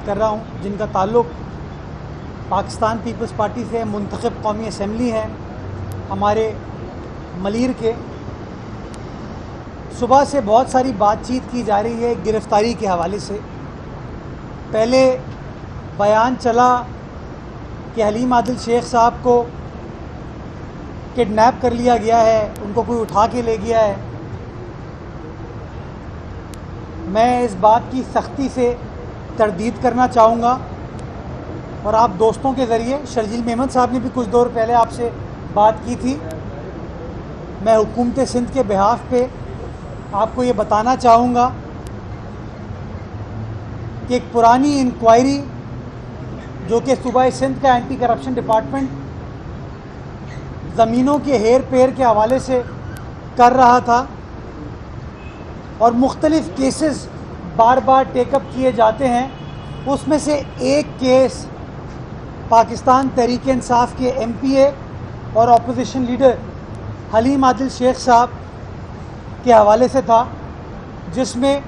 کر رہا ہوں جن کا تعلق پاکستان پیپلز پارٹی سے منتخب قومی اسمبلی ہیں ہمارے ملیر کے. صبح سے بہت ساری بات چیت کی جا رہی ہے گرفتاری کے حوالے سے. پہلے بیان چلا کہ حلیم عادل شیخ صاحب کو کڈنیپ کر لیا گیا ہے, ان کو کوئی اٹھا کے لے گیا ہے. میں اس بات کی سختی سے تردید کرنا چاہوں گا اور آپ دوستوں کے ذریعے, شرجیل میمن صاحب نے بھی کچھ دور پہلے آپ سے بات کی تھی, میں حکومت سندھ کے بہاف پہ آپ کو یہ بتانا چاہوں گا کہ ایک پرانی انکوائری جو کہ صوبہ سندھ کا اینٹی کرپشن ڈپارٹمنٹ زمینوں کے ہیر پھیر کے حوالے سے کر رہا تھا اور مختلف کیسز بار بار ٹیک اپ کیے جاتے ہیں, اس میں سے ایک کیس پاکستان تحریک انصاف کے ایم پی اے اور اپوزیشن لیڈر حلیم عادل شیخ صاحب کے حوالے سے تھا, جس میں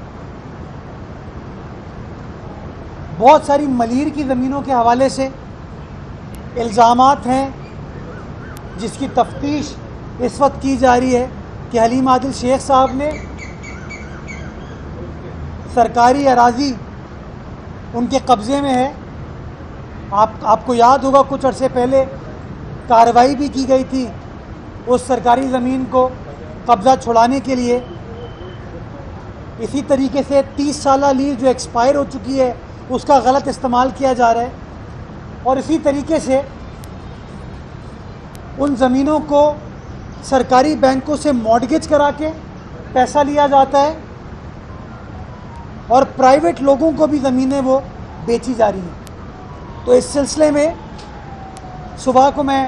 بہت ساری ملیر کی زمینوں کے حوالے سے الزامات ہیں جس کی تفتیش اس وقت کی جا رہی ہے کہ حلیم عادل شیخ صاحب نے سرکاری اراضی ان کے قبضے میں ہے. آپ کو یاد ہوگا کچھ عرصے پہلے کارروائی بھی کی گئی تھی اس سرکاری زمین کو قبضہ چھڑانے کے لیے. اسی طریقے سے 30 سالہ لیز جو ایکسپائر ہو چکی ہے اس کا غلط استعمال کیا جا رہا ہے, اور اسی طریقے سے ان زمینوں کو سرکاری بینکوں سے مارٹگیج کرا کے پیسہ لیا جاتا ہے اور پرائیویٹ لوگوں کو بھی زمینیں وہ بیچی جا رہی ہیں. تو اس سلسلے میں صبح کو میں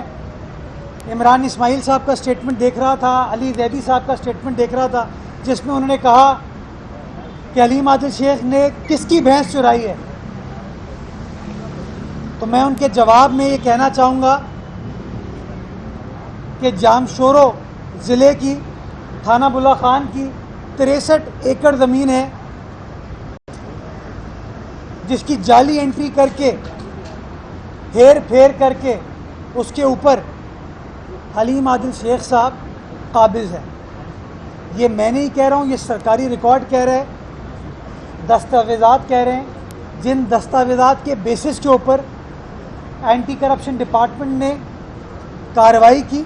عمران اسماعیل صاحب کا سٹیٹمنٹ دیکھ رہا تھا, علی زیدی صاحب کا سٹیٹمنٹ دیکھ رہا تھا, جس میں انہوں نے کہا کہ حلیم عادل شیخ نے کس کی بھینس چرائی ہے. تو میں ان کے جواب میں یہ کہنا چاہوں گا کہ جامشورو ضلع کی تھانہ بلا خان کی 63 ایکڑ زمین ہے جس کی جعلی انٹری کر کے ہیر پھیر کر کے اس کے اوپر حلیم عادل شیخ صاحب قابض ہے. یہ میں نہیں کہہ رہا ہوں, یہ سرکاری ریکارڈ کہہ رہے ہیں, دستاویزات کہہ رہے ہیں, جن دستاویزات کے بیسس کے اوپر اینٹی کرپشن ڈپارٹمنٹ نے کارروائی کی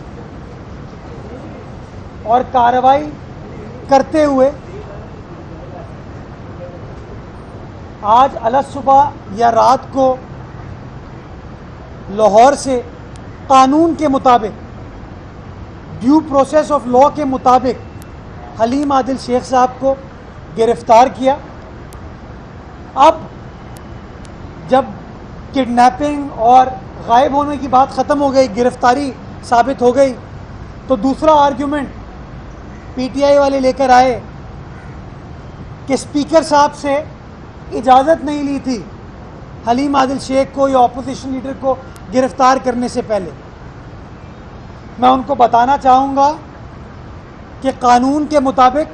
اور کارروائی کرتے ہوئے آج الگ صبح یا رات کو لاہور سے قانون کے مطابق, ڈیو پروسیس آف لا کے مطابق حلیم عادل شیخ صاحب کو گرفتار کیا. اب جب کڈنیپنگ اور غائب ہونے کی بات ختم ہو گئی, گرفتاری ثابت ہو گئی, تو دوسرا آرگیومنٹ پی ٹی آئی والے لے کر آئے کہ اسپیکر صاحب سے اجازت نہیں لی تھی حلیم عادل شیخ کو یا اپوزیشن لیڈر کو گرفتار کرنے سے پہلے. میں ان کو بتانا چاہوں گا کہ قانون کے مطابق,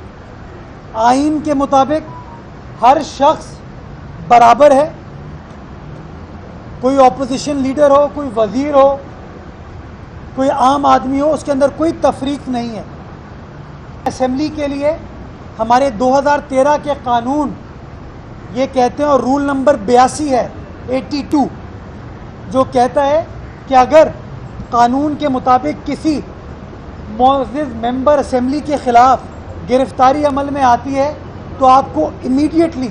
آئین کے مطابق ہر شخص برابر ہے. کوئی اپوزیشن لیڈر ہو, کوئی وزیر ہو, کوئی عام آدمی ہو, اس کے اندر کوئی تفریق نہیں ہے. اسمبلی کے لیے ہمارے 2013 کے قانون یہ کہتے ہیں, اور رول نمبر 82 ہے 82, جو کہتا ہے کہ اگر قانون کے مطابق کسی معزز ممبر اسمبلی کے خلاف گرفتاری عمل میں آتی ہے تو آپ کو امیڈیٹلی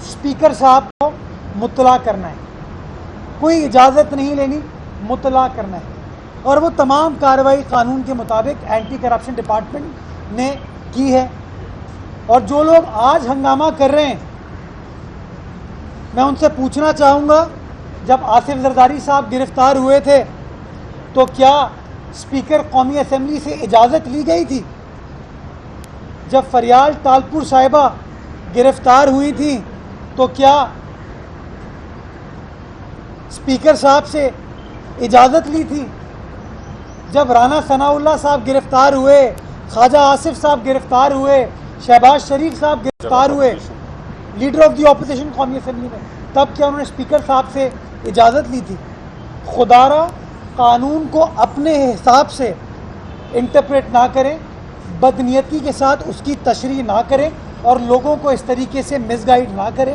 اسپیکر صاحب کو مطلع کرنا ہے, کوئی اجازت نہیں لینی, مطلع کرنا ہے. اور وہ تمام کارروائی قانون کے مطابق اینٹی کرپشن ڈپارٹمنٹ نے کی ہے. اور جو لوگ آج ہنگامہ کر رہے ہیں, میں ان سے پوچھنا چاہوں گا, جب آصف زرداری صاحب گرفتار ہوئے تھے تو کیا اسپیکر قومی اسمبلی سے اجازت لی گئی تھی؟ جب فریال تالپور صاحبہ گرفتار ہوئی تھی تو کیا اسپیکر صاحب سے اجازت لی تھی؟ جب رانا ثناء اللہ صاحب گرفتار ہوئے, خواجہ آصف صاحب گرفتار ہوئے, شہباز شریف صاحب گرفتار ہوئے, لیڈر آف دی اپوزیشن قومی اسمبلی میں, تب کیا انہوں نے اسپیکر صاحب سے اجازت لی تھی؟ خدا را قانون کو اپنے حساب سے انٹرپریٹ نہ کریں، بدنیتی کے ساتھ اس کی تشریح نہ کریں اور لوگوں کو اس طریقے سے مس گائیڈ نہ کریں۔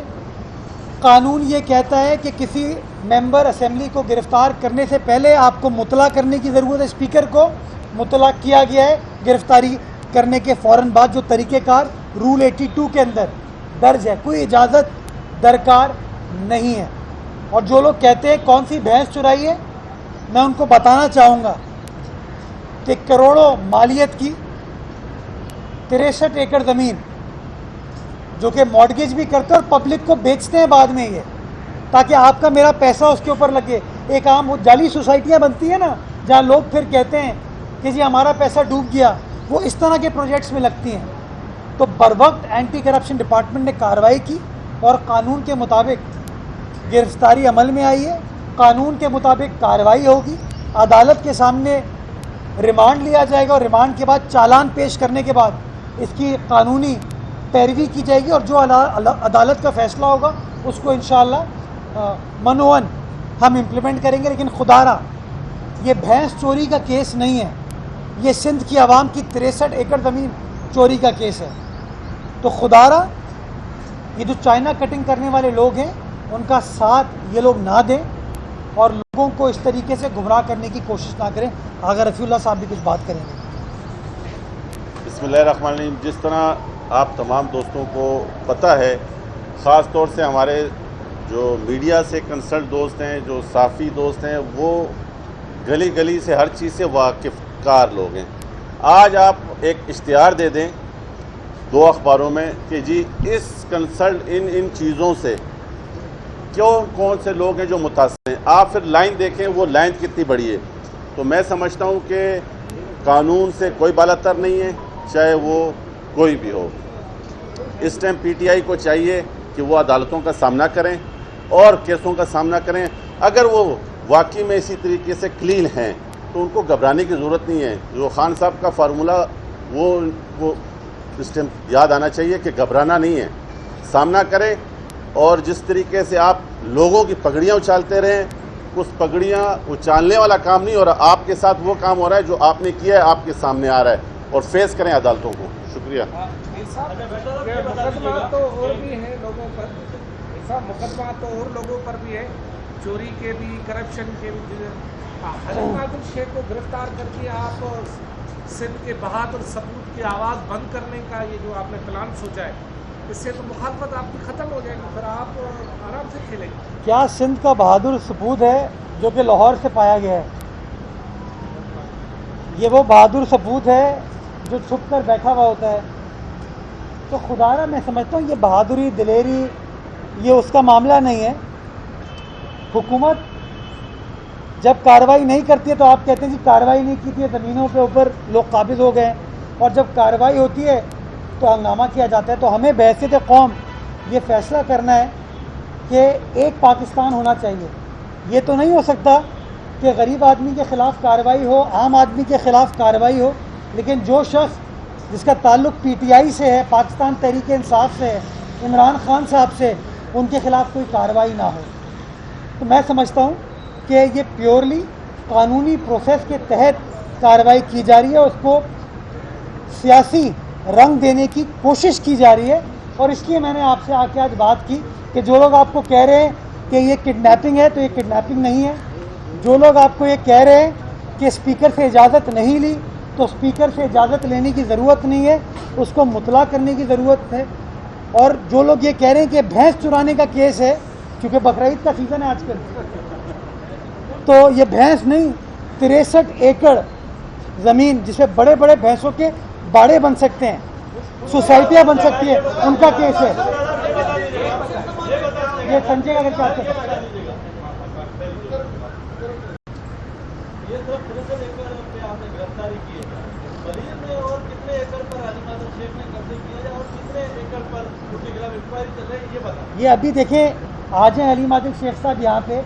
قانون یہ کہتا ہے کہ کسی ممبر اسمبلی کو گرفتار کرنے سے پہلے آپ کو مطلع کرنے کی ضرورت ہے، اسپیکر کو مطلع کیا گیا ہے گرفتاری کرنے کے فوراً بعد، جو طریقہ کار رول 82 کے اندر درج ہے، کوئی اجازت درکار نہیں ہے۔ اور جو لوگ کہتے ہیں کون سی بھینس چرائی ہے، میں ان کو بتانا چاہوں گا کہ کروڑوں مالیت کی 63 ایکڑ زمین جو کہ مارٹگیج بھی کرتے ہیں اور پبلک کو بیچتے ہیں بعد میں یہ، تاکہ آپ کا میرا پیسہ اس کے اوپر لگے۔ ایک عام وہ جعلی سوسائٹیاں بنتی ہیں نا، جہاں لوگ پھر کہتے ہیں کہ جی ہمارا پیسہ ڈوب گیا، وہ اس طرح کے پروجیکٹس میں لگتی ہیں۔ تو بروقت اینٹی کرپشن ڈپارٹمنٹ نے کارروائی کی اور قانون کے مطابق گرفتاری عمل میں آئی ہے، قانون کے مطابق کارروائی ہوگی، عدالت کے سامنے ریمانڈ لیا جائے گا اور ریمانڈ کے بعد چالان پیش کرنے کے بعد اس کی قانونی پیروی کی جائے گی، اور جو عدالت کا فیصلہ ہوگا اس کو انشاءاللہ منوان ہم امپلیمنٹ کریں گے۔ لیکن خدا را یہ بھینس چوری کا کیس نہیں ہے، یہ سندھ کی عوام کی 63 ایکڑ زمین چوری کا کیس ہے۔ تو خدا را یہ جو چائنا کٹنگ کرنے والے لوگ ہیں ان کا ساتھ یہ لوگ نہ دیں اور لوگوں کو اس طریقے سے گمراہ کرنے کی کوشش نہ کریں۔ اگر رفیع اللہ صاحب بھی کچھ بات کریں گے۔ بسم اللہ الرحمن الرحیم۔ جس طرح آپ تمام دوستوں کو پتہ ہے، خاص طور سے ہمارے جو میڈیا سے کنسرٹ دوست ہیں، جو صحافی دوست ہیں، وہ گلی گلی سے ہر چیز سے واقف کار لوگ ہیں۔ آج آپ ایک اشتہار دے دیں 2 اخباروں میں کہ جی اس کنسرٹ ان چیزوں سے کون سے لوگ ہیں جو متاثر ہیں، آپ پھر لائن دیکھیں وہ لائن کتنی بڑی ہے۔ تو میں سمجھتا ہوں کہ قانون سے کوئی بالاتر نہیں ہے، چاہے وہ کوئی بھی ہو۔ اس ٹائم پی ٹی آئی کو چاہیے کہ وہ عدالتوں کا سامنا کریں اور کیسوں کا سامنا کریں۔ اگر وہ واقعی میں اسی طریقے سے کلین ہیں تو ان کو گھبرانے کی ضرورت نہیں ہے۔ جو خان صاحب کا فارمولہ وہ اس ٹائم یاد آنا چاہیے کہ گھبرانا نہیں ہے، سامنا کریں۔ اور جس طریقے سے آپ لوگوں کی پگڑیاں اچھالتے رہیں، اس پگڑیاں اچھالنے والا کام نہیں، اور آپ کے ساتھ وہ کام ہو رہا ہے جو آپ نے کیا ہے، آپ کے سامنے آ رہا ہے، اور فیس کریں عدالتوں کو۔ شکریہ۔ مقدمات تو اور بھی ہیں لوگوں پر، مقدمات تو اور لوگوں پر بھی ہے، چوری کے بھی، کرپشن کے بھی۔ حلیم عادل شیخ کو گرفتار کر کے آپ سندھ کے بہادر سپوت کی آواز بند کرنے کا یہ جو آپ نے پلان سوچا ہے، اس سے تو مخالفت آپ کی ختم ہو جائے گی، پھر آپ آرام سے کھیلیں گے۔ کیا سندھ کا بہادر سپوت ہے جو کہ لاہور سے پایا گیا ہے؟ یہ وہ بہادر سپوت ہے جو چھپ کر بیٹھا ہوا ہوتا ہے۔ تو خدا را میں سمجھتا ہوں یہ بہادری، دلیری، یہ اس کا معاملہ نہیں ہے۔ حکومت جب کارروائی نہیں کرتی ہے تو آپ کہتے ہیں جی کارروائی نہیں کی تھی، زمینوں کے اوپر لوگ قابض ہو گئے ہیں، اور جب کارروائی ہوتی ہے تو ہنگامہ کیا جاتا ہے۔ تو ہمیں بحیثیت قوم یہ فیصلہ کرنا ہے کہ ایک پاکستان ہونا چاہیے۔ یہ تو نہیں ہو سکتا کہ غریب آدمی کے خلاف کارروائی ہو، عام آدمی کے خلاف کارروائی ہو، لیکن جو شخص جس کا تعلق پی ٹی آئی سے ہے، پاکستان تحریک انصاف سے ہے، عمران خان صاحب سے، ان کے خلاف کوئی کارروائی نہ ہو۔ تو میں سمجھتا ہوں کہ یہ پیورلی قانونی پروسیس کے تحت کارروائی کی جا رہی ہے، اس کو سیاسی رنگ دینے کی کوشش کی جا رہی ہے۔ اور اس لیے میں نے آپ سے آ کے آج بات کی کہ جو لوگ آپ کو کہہ رہے ہیں کہ یہ کڈنیپنگ ہے تو یہ کڈنیپنگ نہیں ہے۔ جو لوگ آپ کو یہ کہہ رہے ہیں کہ اسپیکر سے اجازت نہیں لی، تو اسپیکر سے اجازت لینے کی ضرورت نہیں ہے، اس کو مطلع کرنے کی ضرورت ہے۔ اور جو لوگ یہ کہہ رہے ہیں کہ بھینس چرانے کا کیس ہے، کیونکہ بقرعید کا سیزن ہے آج کل، تو یہ بھینس نہیں، 63 ایکڑ زمین جس میں بڑے بڑے بھینسوں کے باڑے بن سکتے ہیں، سوسائٹیاں بن سکتی ہیں، ان کا کیس ہے۔ یہ سنجے کا چاہتے ہیں۔ یہ ابھی دیکھیں آج ہیں حلیم عادل شیخ صاحب یہاں پہ،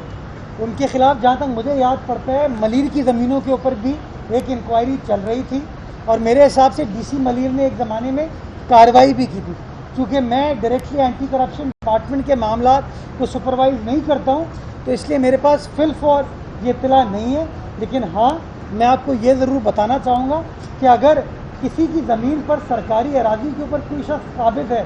ان کے خلاف جہاں تک مجھے یاد پڑتا ہے ملیر کی زمینوں کے اوپر بھی ایک انکوائری چل رہی تھی، اور میرے حساب سے ڈی سی ملیر نے ایک زمانے میں کارروائی بھی کی تھی۔ چونکہ میں ڈائریکٹلی اینٹی کرپشن ڈپارٹمنٹ کے معاملات کو سپروائز نہیں کرتا ہوں تو اس لیے میرے پاس فی الفور یہ اطلاع نہیں ہے. لیکن ہاں میں آپ کو یہ ضرور بتانا چاہوں گا کہ اگر کسی کی زمین پر سرکاری اراضی کے اوپر کوئی شخص قابض ہے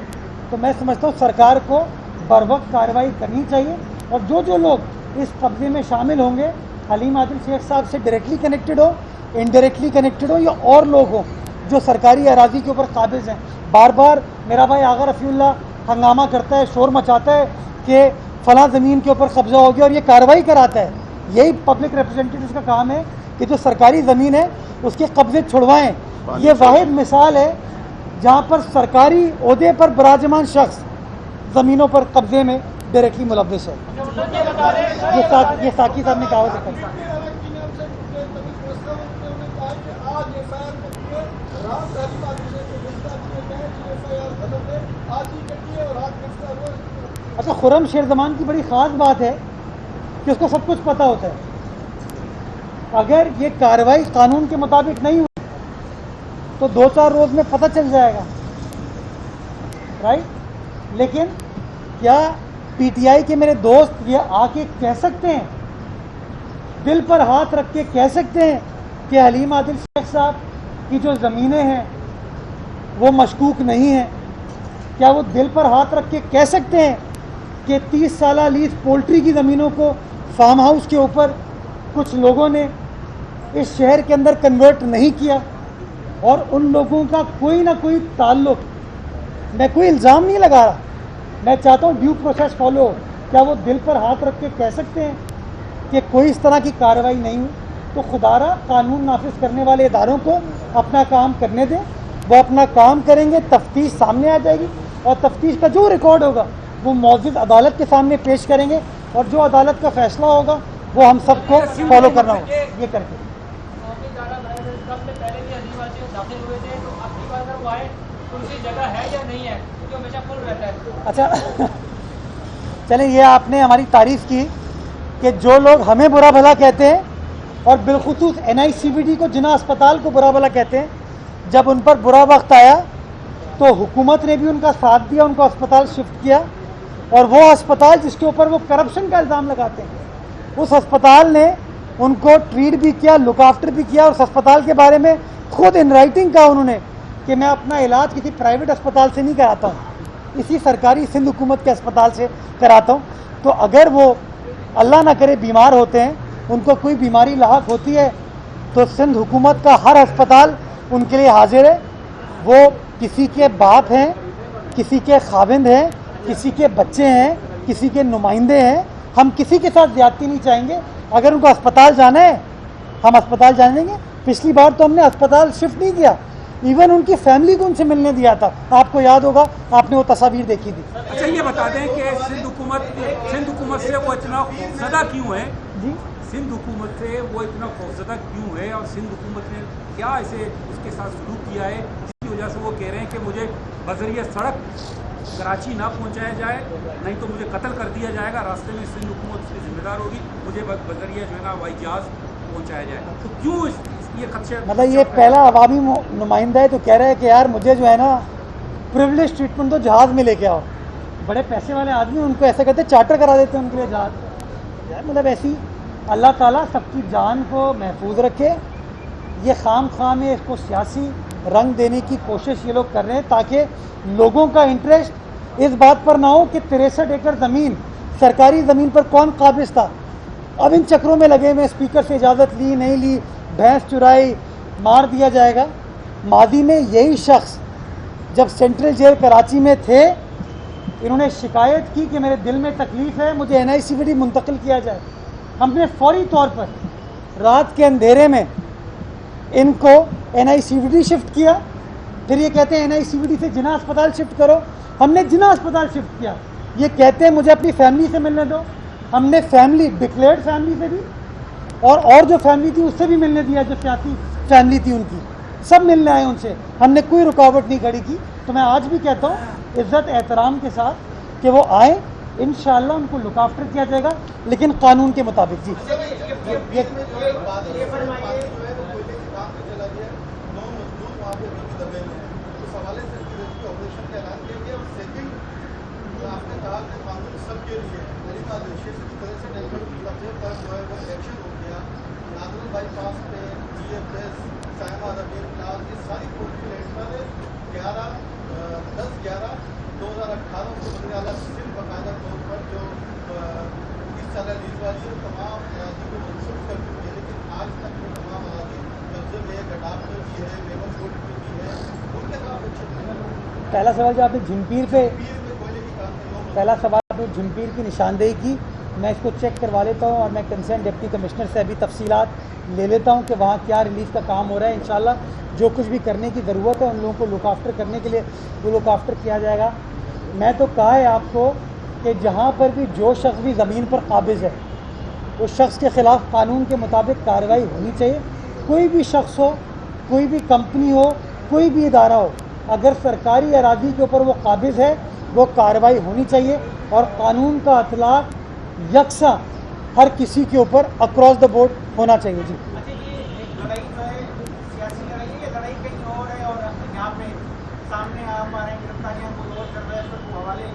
تو میں سمجھتا ہوں سرکار کو بروقت کارروائی کرنی چاہیے. اور جو لوگ اس قبضے میں شامل ہوں گے حلیم عادل شیخ صاحب سے ڈائریکٹلی کنیکٹڈ ہو, انڈائریکٹلی کنیکٹڈ ہو یا اور لوگ ہوں جو سرکاری اراضی کے اوپر قابض ہیں, بار بار میرا بھائی آغا رفیع اللہ ہنگامہ کرتا ہے, شور مچاتا ہے کہ فلاں زمین کے اوپر قبضہ ہو گیا اور یہ کارروائی کراتا ہے. یہی پبلک ریپرزینٹیوز کا کام ہے کہ جو سرکاری زمین ہے اس کے قبضے چھڑوائیں. یہ واحد مثال ہے جہاں پر سرکاری عہدے پر براجمان شخص زمینوں پر قبضے میں ڈائریکٹلی ملوث ہے. یہ ساقی صاحب نے کہا ہوتا اچھا, خرم شیر زمان کی بڑی خاص بات ہے کہ اس کو سب کچھ پتہ ہوتا ہے. اگر یہ کارروائی قانون کے مطابق نہیں ہوئی تو 2-4 روز میں پتہ چل جائے گا, رائٹ. لیکن کیا پی ٹی آئی کے میرے دوست یہ آ کے کہہ سکتے ہیں, دل پر ہاتھ رکھ کے کہہ سکتے ہیں کہ حلیم عادل شیخ صاحب کی جو زمینیں ہیں وہ مشکوک نہیں ہیں؟ کیا وہ دل پر ہاتھ رکھ کے کہہ سکتے ہیں کہ 30 سالہ لیز پولٹری کی زمینوں کو فارم ہاؤس کے اوپر کچھ لوگوں نے اس شہر کے اندر کنورٹ نہیں کیا اور ان لوگوں کا کوئی نہ کوئی تعلق؟ میں کوئی الزام نہیں لگا رہا, میں چاہتا ہوں ڈیو پروسیس فالو ہو. کیا وہ دل پر ہاتھ رکھ کے کہہ سکتے ہیں کہ کوئی اس طرح کی کارروائی نہیں ہوئی؟ تو خدا را قانون نافذ کرنے والے اداروں کو اپنا کام کرنے دیں, وہ اپنا کام کریں گے, تفتیش سامنے آ جائے گی اور تفتیش کا جو ریکارڈ ہوگا وہ معزز عدالت کے سامنے پیش کریں گے اور جو عدالت کا فیصلہ ہوگا وہ ہم سب کو فالو کرنا ہوگا. یہ کر کے اچھا چلیں, یہ آپ نے ہماری تعریف کی کہ جو لوگ ہمیں برا بھلا کہتے ہیں اور بالخصوص NICVD کو جناح اسپتال کو برا بھلا کہتے ہیں, جب ان پر برا وقت آیا تو حکومت نے بھی ان کا ساتھ دیا, ان کو اسپتال شفٹ کیا. اور وہ اسپتال جس کے اوپر وہ کرپشن کا الزام لگاتے ہیں, اس اسپتال نے ان کو ٹریٹ بھی کیا, لک آفٹر بھی کیا, اور اس اسپتال کے بارے میں خود ان رائٹنگ کہا انہوں نے کہ میں اپنا علاج کسی پرائیویٹ اسپتال سے نہیں کراتا ہوں, اسی سرکاری سندھ حکومت کے اسپتال سے کراتا ہوں. تو اگر وہ اللہ نہ کرے بیمار ہوتے ہیں, ان کو کوئی بیماری لاحق ہوتی ہے, تو سندھ حکومت کا ہر اسپتال ان کے لیے حاضر ہے. وہ کسی کے باپ ہیں, کسی کے خاوند ہیں, کسی کے بچے ہیں, کسی کے نمائندے ہیں. ہم کسی کے ساتھ زیادتی نہیں چاہیں گے. اگر ان کو اسپتال جانا ہے ہم اسپتال جانے دیں گے. پچھلی بار تو ہم نے اسپتال شفٹ نہیں کیا, ایون ان کی فیملی کو ان سے ملنے دیا تھا. آپ کو یاد ہوگا, آپ نے وہ تصاویر دیکھی تھی. اچھا یہ بتا دیں کہ سندھ حکومت سے وہ اتنا خوفزدہ کیوں ہے؟ جی, سندھ حکومت سے وہ اتنا خوفزدہ کیوں ہے, اور سندھ حکومت نے کیا ایسے اس کے ساتھ سلوک کیا ہے جس کی وجہ سے وہ کہہ رہے ہیں کہ مجھے بذریعہ سڑک کراچی نہ پہنچایا جائے, نہیں تو مجھے قتل کر دیا جائے گا, راستے میں سندھ حکومت اس کی ذمہ دار ہوگی, مجھے بذریعہ جو ہے نا ہوائی جہاز پہنچایا جائے. تو کیوں یہ خدشہ؟ مطلب یہ پہلا عوامی نمائندہ ہے تو کہہ رہا ہے کہ یار مجھے جو ہے نا پریولیج ٹریٹمنٹ تو جہاز میں لے کے آؤ. بڑے پیسے والے آدمی ان کو ایسا کرتے چارٹر کرا دیتے ہیں ان کے لیے جہاز. یار مطلب ایسی اللہ تعالیٰ سب کی جان کو محفوظ رکھے. یہ خام میں اس کو سیاسی رنگ دینے کی کوشش یہ لوگ کر رہے ہیں تاکہ لوگوں کا انٹرسٹ اس بات پر نہ ہو کہ 63 ایکڑ زمین, سرکاری زمین پر کون قابض تھا. اب ان چکروں میں لگے ہوئے, اسپیکر سے اجازت لی نہیں لی, بھینس چرائی, مار دیا جائے گا. ماضی میں یہی شخص جب سینٹرل جیل کراچی میں تھے انہوں نے شکایت کی کہ میرے دل میں تکلیف ہے, مجھے NICVD منتقل کیا جائے. ہم نے فوری طور پر رات کے اندھیرے میں ان کو NICVD شفٹ کیا. پھر یہ کہتے ہیں NICVD سے جناح اسپتال شفٹ کرو. ہم نے جناح اسپتال شفٹ کیا. یہ کہتے ہیں مجھے اپنی فیملی سے ملنے دو. ہم نے فیملی, ڈکلیئرڈ فیملی سے بھی اور جو فیملی تھی اس سے بھی ملنے دیا, جو سیاسی فیملی تھی ان کی, سب ملنے آئے ان سے. ہم نے کوئی رکاوٹ نہیں کھڑی کی. تو میں آج بھی کہتا ہوں عزت احترام کے ساتھ کہ وہ آئیں, انشاءاللہ ان کو لک آفٹر کیا جائے گا, لیکن قانون کے مطابق. جی آپ نے کہا کہ قانون سب کے لیے حلیم عادل شیخ کی طرح سے نیشنل قبضے پر جو ہے وہ الیکشن ہو گیا، ناظرین بائی پاس پہ جی ایف ایس سائمہ ربیع پلاس یہ ساری پولٹری لینڈ پر 10/11/2018 کو وزیر اعلیٰ سندھ باقاعدہ طور پر جو 20 سالہ لیز والی ہے تمام اراضی کو منسوخ کر چکی ہے، لیکن آج تک وہ تمام اراضی قبضے میں گڈاپ میں بھی ہے، میمن کوٹ میں بھی ہے، ان کے خلاف ایکشن نہیں ہے۔ پہلا سوال جو آپ نے جھمپیر پہ پیر میں کوئلے کی کام نہیں پہلا سوال آپ نے جھمپیر کی نشاندہی کی، میں اس کو چیک کروا لیتا ہوں اور میں کنسرن ڈپٹی کمشنر سے ابھی تفصیلات لے لیتا ہوں کہ وہاں کیا ریلیف کا کام ہو رہا ہے۔ انشاءاللہ جو کچھ بھی کرنے کی ضرورت ہے ان لوگوں کو لک آفٹر کرنے کے لیے وہ لک آفٹر کیا جائے گا۔ میں تو کہا ہے آپ کو کہ جہاں پر بھی جو شخص بھی زمین پر قابض ہے اس شخص کے خلاف قانون کے مطابق کارروائی ہونی چاہیے۔ کوئی بھی شخص ہو، کوئی بھی کمپنی ہو، کوئی بھی ادارہ ہو، اگر سرکاری اراضی کے اوپر وہ قابض ہے وہ کارروائی ہونی چاہیے اور قانون کا اطلاق یکساں ہر کسی کے اوپر اکراس دا بورڈ ہونا چاہیے۔ جی اچھا، یہ لڑائی جو ہے سیاسی لڑائی ہے یا لڑائی کہیں اور ہے اور یہاں پہ سامنے آپ آ رہے ہیں گرفتاریاں کو روز کر رہے ہیں، اس کو حوالے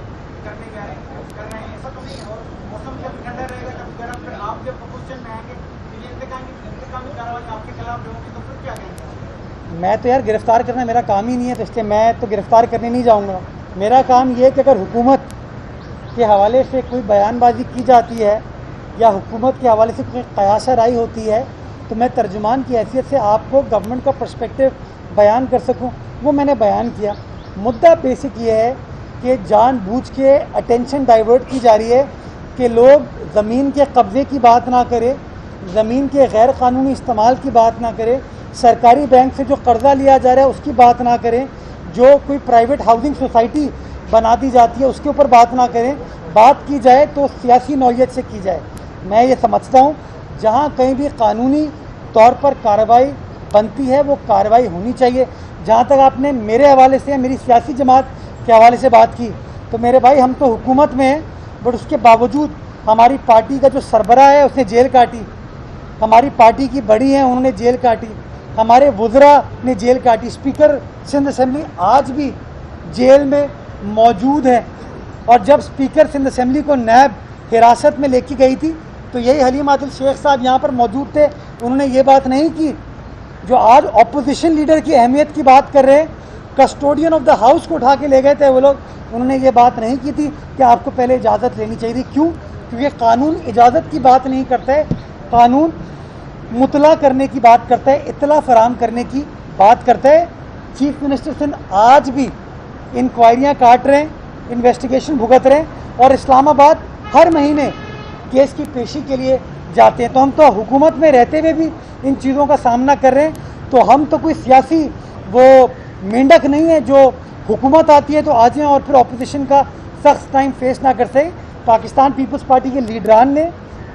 کرنے جا رہے ہیں کر رہے ہیں، ایسا تو نہیں ہے؟ اور موسم جب ٹھنڈا رہے گا کبھی گرم، پھر آپ جب پوزیشن میں آئیں گے یہ انتقامی کارروائی آپ کے خلاف ہوگی تو پھر کیا کہیں گے؟ میں تو یار گرفتار کرنا میرا کام ہی نہیں ہے، تو اس لیے میں تو گرفتار کرنے نہیں جاؤں گا۔ میرا کام یہ ہے کہ اگر حکومت کے حوالے سے کوئی بیان بازی کی جاتی ہے یا حکومت کے حوالے سے کوئی قیاس رائے ہوتی ہے تو میں ترجمان کی حیثیت سے آپ کو گورنمنٹ کا پرسپیکٹیو بیان کر سکوں، وہ میں نے بیان کیا۔ مدعا بیسک یہ ہے کہ جان بوجھ کے اٹینشن ڈائیورٹ کی جا رہی ہے کہ لوگ زمین کے قبضے کی بات نہ کرے، زمین کے غیر قانونی استعمال کی بات نہ کرے، سرکاری بینک سے جو قرضہ لیا جا رہا ہے اس کی بات نہ کریں، جو کوئی پرائیویٹ ہاؤسنگ سوسائٹی بنا دی جاتی ہے اس کے اوپر بات نہ کریں، بات کی جائے تو سیاسی نوعیت سے کی جائے۔ میں یہ سمجھتا ہوں جہاں کہیں بھی قانونی طور پر کارروائی بنتی ہے وہ کارروائی ہونی چاہیے۔ جہاں تک آپ نے میرے حوالے سے میری سیاسی جماعت کے حوالے سے بات کی تو میرے بھائی ہم تو حکومت میں ہیں، بٹ اس کے باوجود ہماری پارٹی کا جو سربراہ ہے اس نے جیل کاٹی، ہماری پارٹی کی بڑی ہیں انہوں نے جیل کاٹی، ہمارے وزراء نے جیل کاٹی، اسپیکر سندھ اسمبلی آج بھی جیل میں موجود ہیں۔ اور جب اسپیکر سندھ اسمبلی کو نیب حراست میں لے کے گئی تھی تو یہی حلیم عادل شیخ صاحب یہاں پر موجود تھے، انہوں نے یہ بات نہیں کی جو آج اپوزیشن لیڈر کی اہمیت کی بات کر رہے ہیں۔ کسٹوڈین آف دا ہاؤس کو اٹھا کے لے گئے تھے وہ لوگ، انہوں نے یہ بات نہیں کی تھی کہ آپ کو پہلے اجازت لینی چاہیے تھی۔ کیوں؟ کیونکہ قانون اجازت کی بات نہیں کرتا ہے، قانون مطلع کرنے کی بات کرتا ہے، اطلاع فراہم کرنے کی بات کرتا ہے۔ چیف منسٹر سندھ آج بھی انکوائریاں کاٹ رہے ہیں، انویسٹیگیشن بھگت رہے ہیں اور اسلام آباد ہر مہینے کیس کی پیشی کے لیے جاتے ہیں۔ تو ہم تو حکومت میں رہتے ہوئے بھی ان چیزوں کا سامنا کر رہے ہیں، تو ہم تو کوئی سیاسی وہ مینڈک نہیں ہے جو حکومت آتی ہے تو آ جائیں اور پھر اپوزیشن کا سخت ٹائم فیس نہ کر سکیں۔ پاکستان پیپلز پارٹی کے لیڈران نے،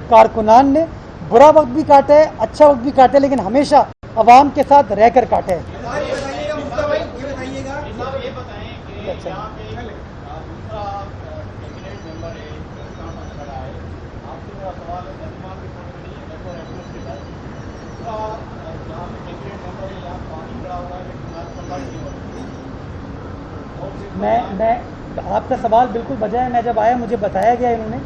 کارکنان نے برا وقت بھی کاٹا ہے، اچھا وقت بھی کاٹا ہے، لیکن ہمیشہ عوام کے ساتھ رہ کر کاٹا ہے۔ میں آپ کا سوال بالکل بجا ہے۔ میں جب آیا مجھے بتایا گیا انہوں نے،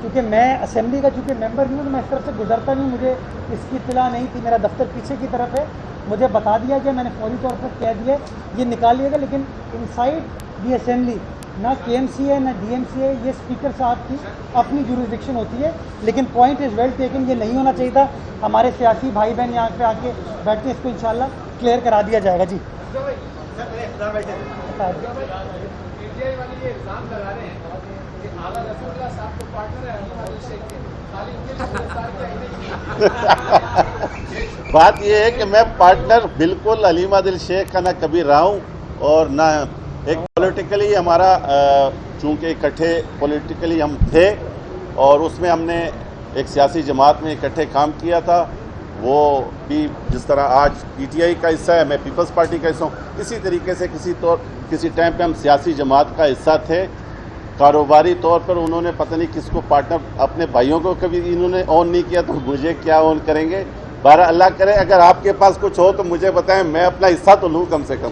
کیونکہ میں اسمبلی کا چونکہ ممبر نہیں ہوں تو میں اس طرف سے گزرتا نہیں، مجھے اس کی اطلاع نہیں تھی، میرا دفتر پیچھے کی طرف ہے، مجھے بتا دیا گیا، میں نے فوری طور پر کہہ دیا یہ نکالیے گا، لیکن انسائڈ دی اسمبلی نہ کے ایم سی ہے نہ ڈی ایم سی ہے، یہ اسپیکر صاحب کی اپنی جوریسڈکشن ہوتی ہے، لیکن پوائنٹ از ویل ٹیکن، یہ نہیں ہونا چاہیے تھا۔ ہمارے سیاسی بھائی بہن یہاں پہ آ کے بیٹھے اس کو انشاءاللہ کلیئر کرا دیا جائے گا۔ جی بات یہ ہے کہ میں پارٹنر بالکل حلیم عادل شیخ کا نہ کبھی رہا ہوں اور نہ ایک پولیٹیکلی ہمارا چونکہ اکٹھے پولیٹیکلی ہم تھے اور اس میں ہم نے ایک سیاسی جماعت میں اکٹھے کام کیا تھا، وہ بھی جس طرح آج پی ٹی آئی کا حصہ ہے، میں پیپلز پارٹی کا حصہ ہوں، اسی طریقے سے کسی ٹائم پہ ہم سیاسی جماعت کا حصہ تھے۔ کاروباری طور پر انہوں نے پتہ نہیں کس کو پارٹنر، اپنے بھائیوں کو کبھی انہوں نے آن نہیں کیا تو مجھے کیا آن کریں گے۔ بہرحال اللہ کرے اگر آپ کے پاس کچھ ہو تو مجھے بتائیں، میں اپنا حصہ تو لوں کم سے کم۔